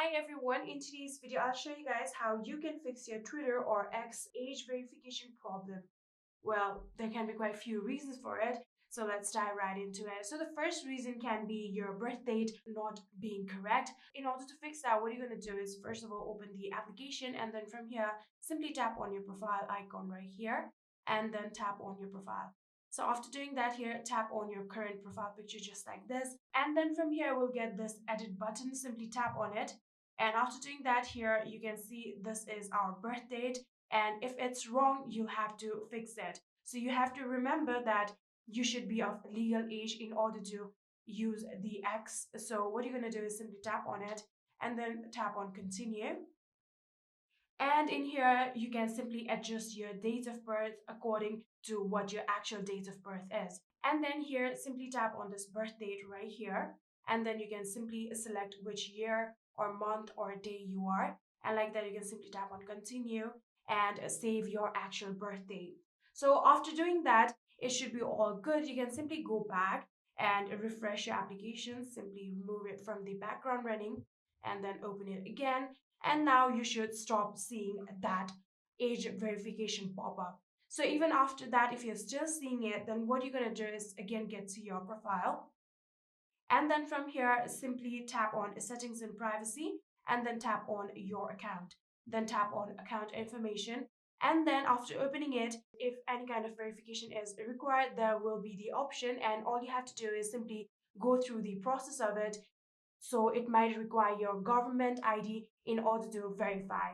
Hi everyone, in today's video I'll show you guys how you can fix your Twitter or X age verification problem. Well, there can be quite a few reasons for it, so let's dive right into it. So the first reason can be your birth date not being correct. In order to fix that, what you're going to do is first of all open the application, and then from here simply tap on your profile icon right here and then tap on your profile. So after doing that here, tap on your current profile picture just like this. And then from here, we'll get this edit button. Simply tap on it. And after doing that here, you can see this is our birth date. And if it's wrong, you have to fix it. So you have to remember that you should be of legal age in order to use the X. So what you're going to do is simply tap on it and then tap on continue. And in here, you can simply adjust your date of birth according to what your actual date of birth is. And then here, simply tap on this birth date right here. And then you can simply select which year or month or day you are. And like that, you can simply tap on continue and save your actual birth date. So after doing that, it should be all good. You can simply go back and refresh your application. Simply remove it from the background running and then open it again, and now you should stop seeing that age verification pop up. So even after that, if you're still seeing it, then what you're going to do is again get to your profile, and then from here simply tap on settings and privacy, and then tap on your account, then tap on account information. And then after opening it, if any kind of verification is required, there will be the option, and all you have to do is simply go through the process of it. So it might require your government ID in order to verify,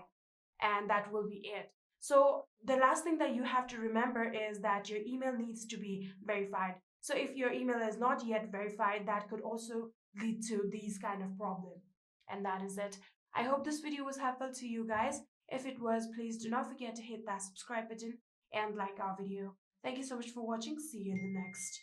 and that will be it. So the last thing that you have to remember is that your email needs to be verified. So if your email is not yet verified, that could also lead to these kind of problem. And that is it. I hope this video was helpful to you guys. If it was, please do not forget to hit that subscribe button and like our video. Thank you so much for watching. See you in the next.